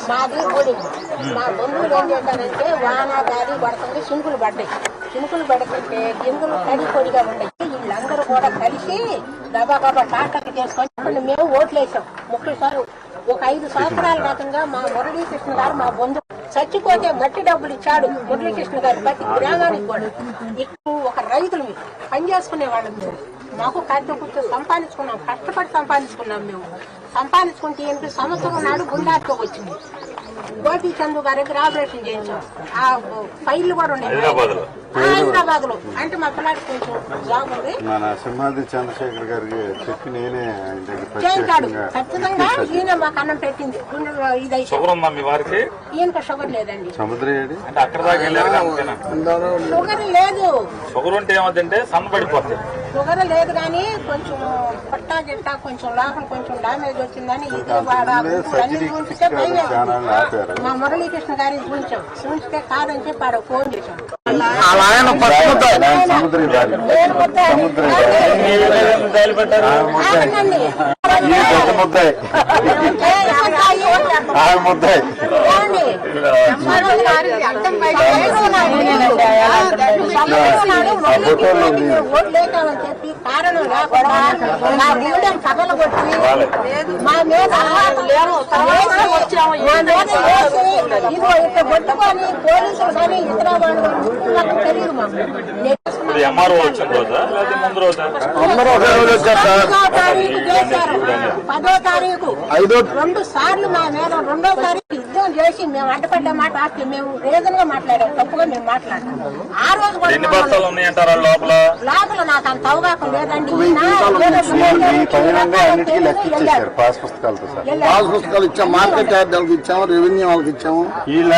మాది గూడెం. మా బంధువులు ఏం చేశారంటే వాన గాలి పడుతుంది, చినుకులు పడ్డాయి. చినుకులు పడుతుంటే గింజలు తడి పొడిగా ఉంటాయి. వీళ్ళందరూ కూడా కలిసి గబా ట్రాక్టర్లు చేసుకొని మేము ఓట్లు వేసాం. 30 సార్లు ఒక 5 సంవత్సరాల క్రితంగా మా మురళీకృష్ణ గారు మా బంధువు చచ్చిపోతే మట్టి డబ్బులు ఇచ్చాడు మురళీకృష్ణ గారు ప్రతి గ్రామానికి కూడా. ఇప్పుడు ఒక రైతులు పని చేసుకునే వాళ్ళం మేము. మాకు ఖర్చు కూర్చొని సంపాదించుకున్నాం, కష్టపడి సంపాదించుకున్నాం. మేము సంపాదించుకుంటే ఏంటి సంవత్సరం నాడు గుండాతో వచ్చింది. గోపి చందు గారికి ఆపరేషన్ చేయించాం. ఆ ఫైళ్లు కూడా ఉన్నాయి హైదరాబాద్ లో. అంటే మా పిల్లలకి కొంచెం జాబ్ ఉంది. మన సింహాద్రి చంద్రశేఖర్ గారికి చెప్పి నేనే చేయించాడు. ఖచ్చితంగా ఈయన మాకు అన్నం పెట్టింది. ఈయనకు షుగర్ లేదండి. షుగర్ లేదు. షుగర్ ఉంటే ఏమవుతుందంటే సన్నబడిపోతుంది. షుగర్ లేదు కానీ కొంచెం పట్టా గిట్టా కొంచెం లోపల కొంచెం డామేజ్ వచ్చిందని చూపిస్తే మా మురళీకృష్ణ గారికి చూపిస్తే కాదని చెప్పి ఆడ ఫోన్ చేశాం. ఓట్లేటామని చెప్పి కారణం లేకుండా మా గూడెం సభలు కొట్టి మా మీద ఇదిగో ఇట్లా కొట్టుకొని పోలీసులు కానీ ఇతర వాళ్ళు తెలియదు మాకు. 10వ తారీఖు 2 సార్లు మా మీద 2వ తారీఖు యుద్ధం చేసి మేము అడ్డపడ్డ మాట మేము రీజన్ గా మాట్లాడాం, తప్పుగా మేము మాట్లాడాం. ఆ రోజు కూడా లోపల నాకు అంత అవగాహన లేదండి. పాస్ పుస్తకాలతో ఇచ్చాము, మార్కెట్ యార్డులకు ఇచ్చాము, రెవెన్యూ వాళ్ళకి ఇచ్చాము. ఈయన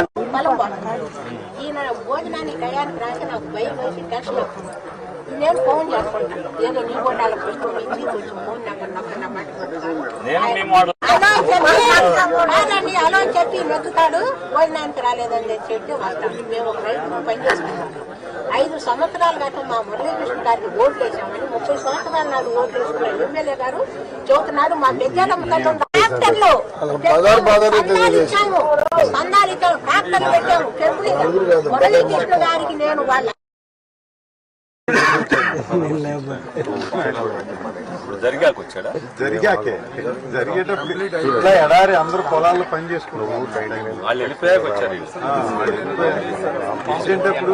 భోజనానికి టయానికి రాక నాకు భయం వేసి టెన్షన్ వస్తుంది. నేను ఫోన్ చేసుకుంటాను. ఏదో నీ గోడాలకు పెట్టుకుని కొంచెం ఫోన్ నెంబర్ కాదండి అలా చెప్పి నొక్కుతాడు. భోజనానికి రాలేదని చెప్పి వస్తాడు. మేము ఒక రైతు పని చేసుకుంటాం. 5 సంవత్సరాల క్రితం మా మురళీకృష్ణ గారికి ఓట్లు వేసామని 30 సంవత్సరాల నాడు ఓట్లు వేసుకున్నాడు ఎమ్మెల్యే గారు. చోటునాడు మా పెద్దమ్మ ట్రాక్టర్లు ఇచ్చాము, సందాలు ఇచ్చాము, ట్రాక్టర్లు పెట్టాము. మురళీకృష్ణ గారికి నేను వాళ్ళ జరిగేటప్పుడు ఇట్లా ఎడారి అందరూ పొలాల్లో పని చేసుకున్నారు. వాళ్ళు వెళ్ళిపోయాక వచ్చారు. ఇచ్చేటప్పుడు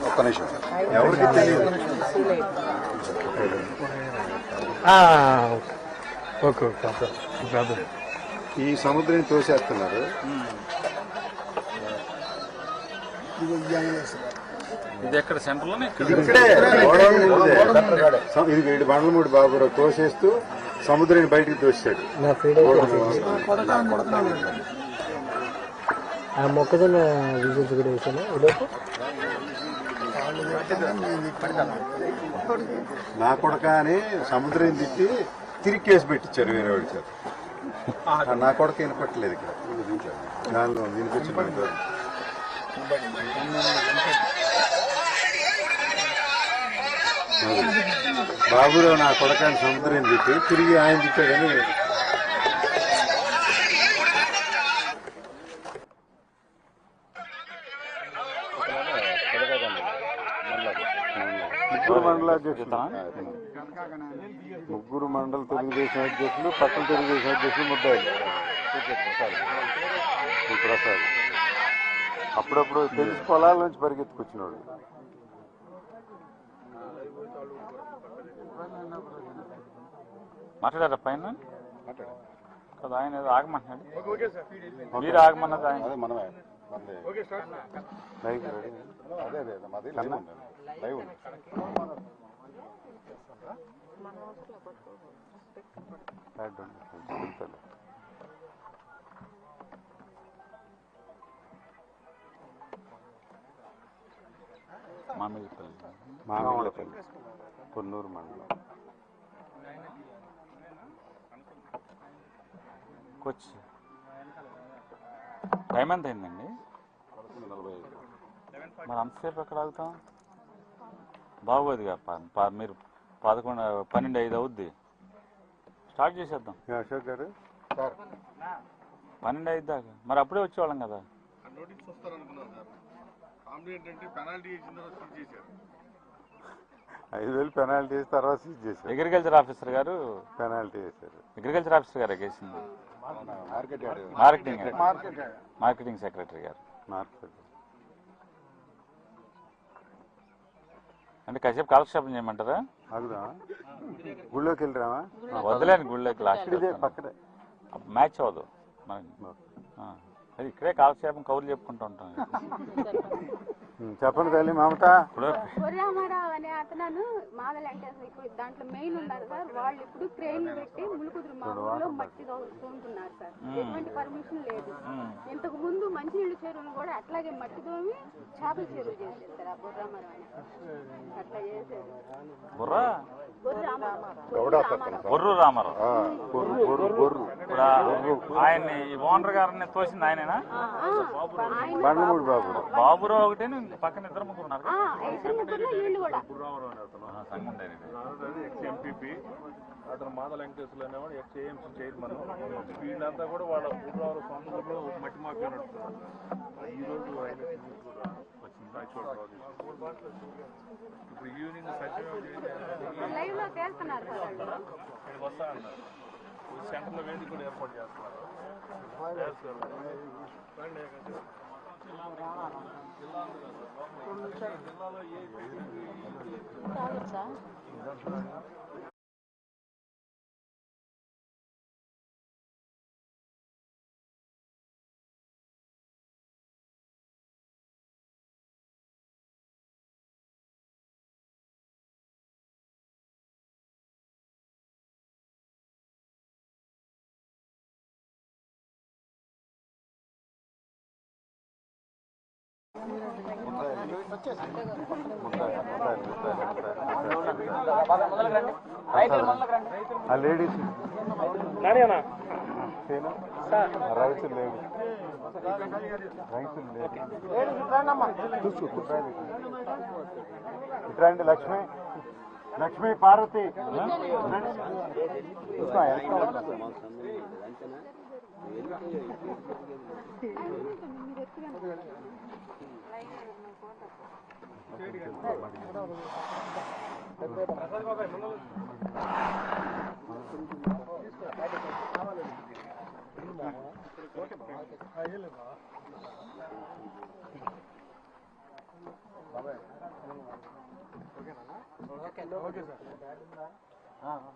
ఒక్క నిమిషం ఎవరికి తెలియదు. ఈ సముద్రం తోసేస్తున్నారు. ఇది ఎక్కడ సెంటర్ లోనే ఇది 7 బండ్లమూడి బాబురావు తోసేస్తూ సముద్రాన్ని బయటికి తోసాడు. మొక్కజొన్న విజిల్స్ కూడా వేసాను. నా కొడక అని సముద్రం తిట్టి తిరిగి కేసు పెట్టించారు వేరే వాడి చేత. నా కొడక వినపట్టలేదు ఇక్కడ దానిలో వినిపించిన బాబురావు నా కొడకాన్ని సముద్రం తిట్టి తిరిగి ఆయన తిట్టాడని ముగ్గురు మండల తెలుగుదేశం అధ్యక్షులు, పక్కన తెలుగుదేశం అధ్యక్షులు ముద్దాయిలు ప్రసాద్. అప్పుడప్పుడు తెలిసి పొలాల నుంచి పరిగెత్తుకొచ్చినాడు. మాట్లాడారా పైన కదా? ఆయన ఏదో ఆగమంటున్నాడు. మీరు ఆగమన్నది ఆయన. అదే మనమే లైవ్ రెడీ. అదే మాది లైవ్ ఉంది. మామిడిపల్లి పొన్నూరు మండలం. కోచ్ టైం ఎంత అయిందండి? 45. మరి అంతసేపు ఎక్కడ ఆగుతాం? బాగోదుగా. మీరు 11, 12, 5 అవుద్ది. స్టార్ట్ చేసేద్దాం. అశోక్ గారు 12 అయిద్ది దాకా మరి అప్పుడే వచ్చేవాళ్ళం కదా. నోటీస్ వస్తారనుకున్నాం సార్. కామెడీ ఏంటంటే పెనాల్టీ ఇచ్చిన తర్వాత సీజ్ చేశారు. 5,000 పెనాల్టీ వేసి తర్వాత సీజ్ చేశారు. అగ్రికల్చర్ ఆఫీసర్ గారు పెనాల్టీ వేశారు. అగ్రికల్చర్ ఆఫీసర్ గారు వేసింది. మార్కెటింగ్ సెక్రటరీ గారు. అంటే కాసేపు కాలక్షేపం చేయమంటారా? అదుదా గుళ్ళోకి వెళ్ళరామా? వదిలేని గుళ్ళోకి లాస్ట్ పక్కనే మ్యాచ్ అవ్వదు మనకి. అది ఇక్కడే కాలక్షేపం కౌరులు చెప్పుకుంటూ ఉంటాం. చెప్పండి తల్లి మమత. రామారావు అనే అతను మాదల వెంకటేశ్వర దాంట్లో మెయిన్ ఉన్నారు సార్. వాళ్ళు ఇప్పుడు క్రెయిన్ పెట్టి ములుకుదురు మా ఊళ్ళో మట్టి తోముతున్నారు సార్. ఎటువంటి పర్మిషన్ లేదు. ఇంతకు ముందు మంచినీళ్ళ చెరువులు కూడా అట్లాగే మట్టి తోమి చేపల చెరువు చేశారు సార్. ఆ బుర్రామారావు అని అట్లా చేశారు. బొర్రు రామారావు ఆయన్ని ఓనర్ గారిని తోసింది ఆయనేనా? బండ్లమూడి బాబు. బాబురావు ఒకటే పక్కన ఇద్దరు ముగ్గురు ఉన్నారు. సంఘం ఎంపీపీ అతను మాదల వెంకటేశ్వరులు అనేవాడు ఎక్స్ఏఎంసీ చైర్మన్. వీళ్ళంతా కూడా వాళ్ళ ఊళ్ళో సొంత ఊళ్ళో మట్టి మాఫియా నడుపుతున్నారు. ఈరోజు ఆయన వచ్చింది ఇప్పుడు ఈవినింగ్ సత్యం వస్తా అన్నారు. సెంటర్లో వేదిక కూడా ఏర్పాటు చేస్తున్నారు. జిల్లాలో లేడీస్ రైతు లేడీస్ ఇట్రండి. లక్ష్మి లక్ష్మి పార్వతి మీరు